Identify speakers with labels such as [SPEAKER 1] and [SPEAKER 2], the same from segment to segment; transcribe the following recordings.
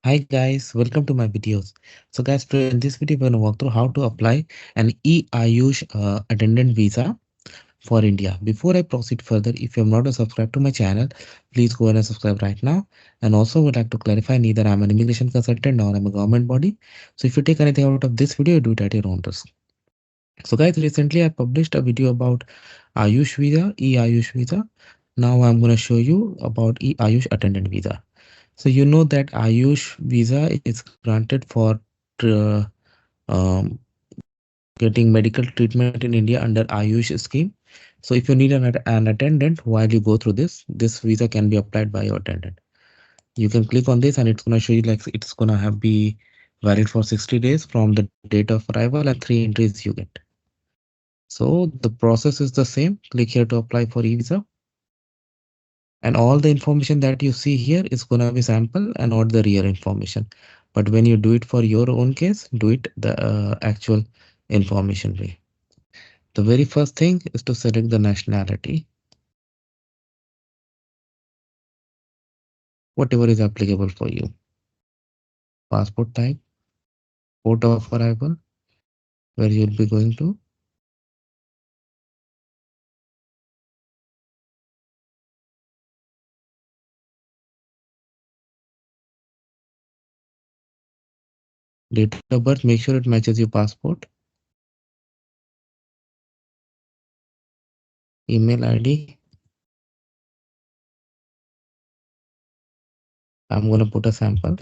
[SPEAKER 1] Hi guys, welcome to my videos. So guys, today in this video we're going to walk through how to apply an e-Ayush attendant visa for India. Before I proceed further, if you have not subscribed to my channel, please go ahead and subscribe right now. And also would like to clarify, neither I'm an immigration consultant nor I'm a government body. So if you take anything out of this video, do it at your own risk. So guys, recently I published a video about Ayush visa, e-Ayush visa. Now I'm going to show you about e-Ayush attendant visa. So you know that Ayush visa is granted for uh, um, getting medical treatment in India under Ayush scheme. So if you need an attendant while you go through this visa can be applied by your attendant. You can click on this and it's gonna show you like it's gonna have be valid for 60 days from the date of arrival and three entries you get. So the process is the same. Click here to apply for e-visa. And all the information that you see here is gonna be sample and not the real information. But when you do it for your own case, do it the actual information way. The very first thing is to select the nationality, whatever is applicable for you. Passport type, port of arrival, where you'll be going to, date of birth, make sure it matches your passport, email ID. I'm gonna put a sample.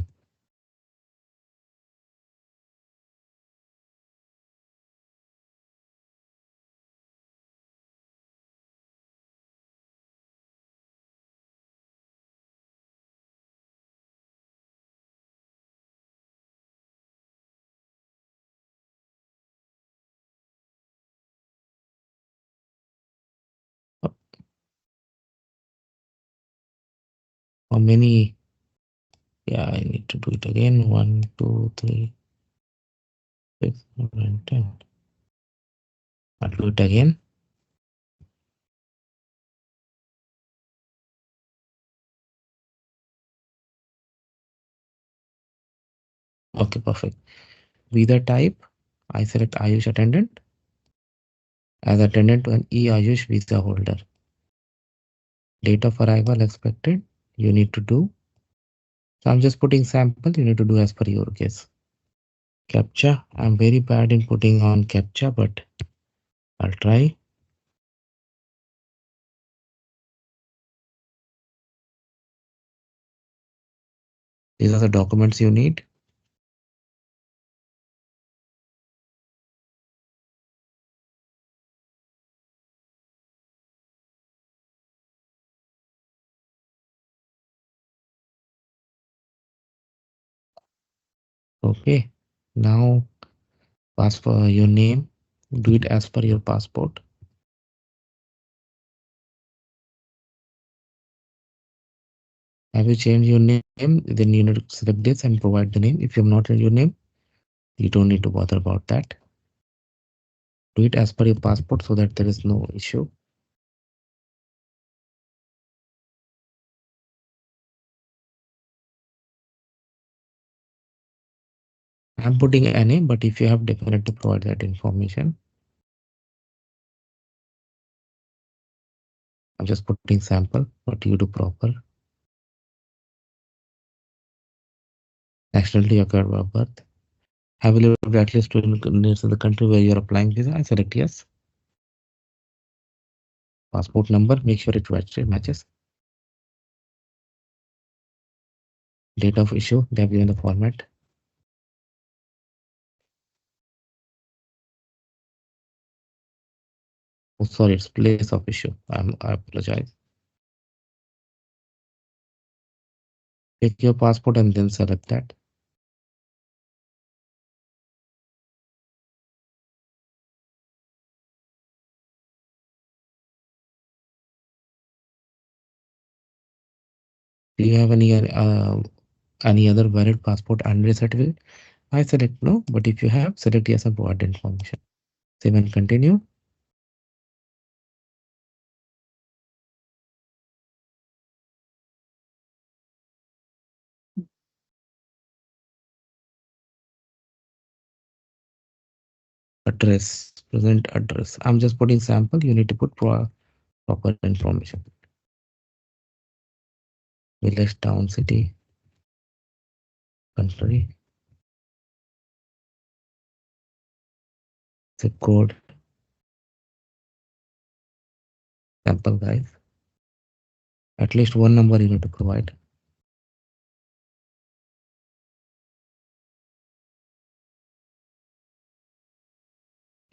[SPEAKER 1] How many? Yeah, I need to do it again. 1, 2, 3, 6, 7, 10. I'll do it again. Okay, perfect. Visa type, I select Ayush attendant as attendant to an e-Ayush visa holder. Date of arrival expected, you need to do. So I'm just putting sample, you need to do as per your case. Captcha, I'm very bad in putting on captcha, but I'll try. These are the documents you need. Okay. Now passport your name. Do it as per your passport. Have you changed your name? Then you need to select this and provide the name. If you have not changed your name, you don't need to bother about that. Do it as per your passport so that there is no issue. I'm putting a name, but if you have, definitely provide that information. I'm just putting sample, but you do proper. Nationality, your birth. Have you lived at least 2 years in the country where you're applying visa? I select yes. Passport number, make sure it matches. Date of issue, they have given the format. Oh, sorry, it's place of issue. I apologize. Take your passport and then select that. Do you have any other valid passport and certificate? I select no, but if you have, select yes and provide the information. Save and continue. Address, present address. I'm just putting sample. You need to put proper information. Village, town, city, country, zip code, sample guys. At least one number you need to provide.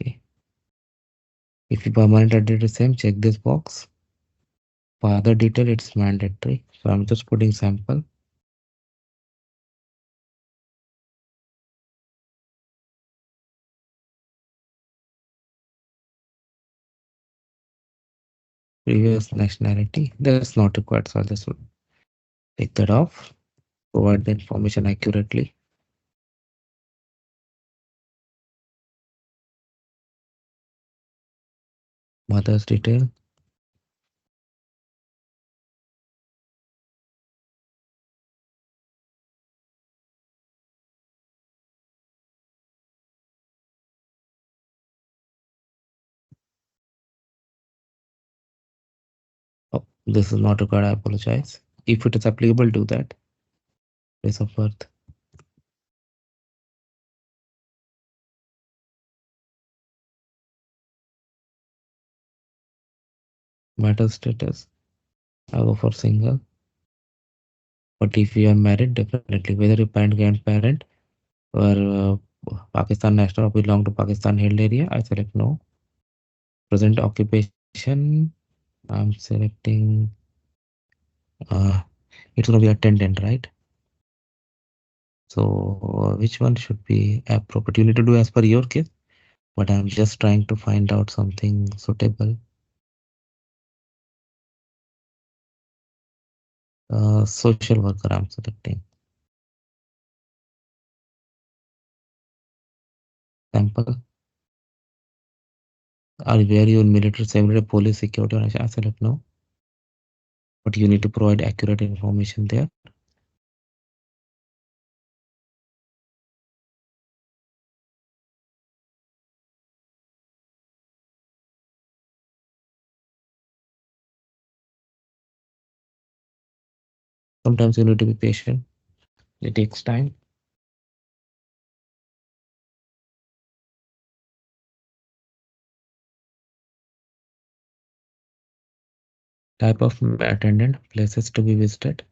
[SPEAKER 1] Okay. If you permanent address is same, check this box. For other detail, it's mandatory. So I'm just putting sample. Previous nationality. That's not required. So I'll just take that off. Provide the information accurately. Mother's detail. Oh, this is not required. I apologize. If it is applicable, do that. Place of birth. Marital status. I go for single. But if you are married, definitely whether your parent, grandparent, or Pakistan national or belong to Pakistan held area, I select no. Present occupation, I'm selecting. Uh, it's gonna be attendant, right? So which one should be appropriate? You need to do as per your case, but I'm just trying to find out something suitable. Social worker, I'm selecting. Sample. Are where you in military, civil, police, security, or I select no. But you need to provide accurate information there. Sometimes you need to be patient. It takes time. Type of attendant, places to be visited.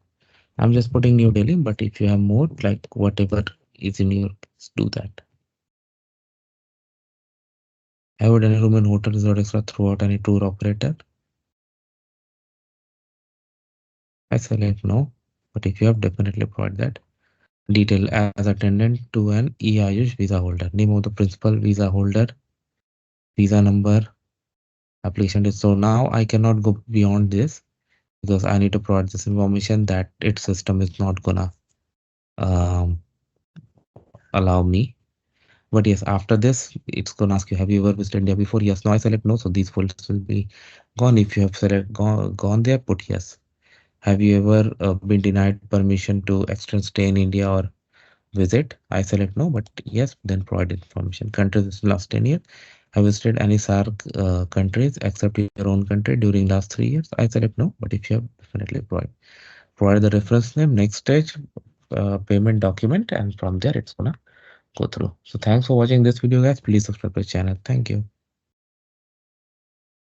[SPEAKER 1] I'm just putting New Delhi, but if you have more, like whatever is in your case, do that. I would any room in hotel resort extra throughout any tour operator. I select no, but if you have, definitely provide that. Detail as attendant to an e-Ayush visa holder. Name of the principal visa holder, visa number, application is. So now I cannot go beyond this because I need to provide this information that its system is not gonna um, allow me. But yes, after this, it's gonna ask you, have you ever visited India before? Yes, no, I select no. So these folders will be gone. If you have gone there, put yes. Have you ever been denied permission to extend stay in India or visit? I select no, but yes, then provide information. Countries in last 10 years. Have visited any SARC countries except your own country during last 3 years? I select no, but if you have, definitely provide. Provide the reference name, next stage, payment document, and from there it's gonna go through. So thanks for watching this video, guys. Please subscribe to the channel. Thank you.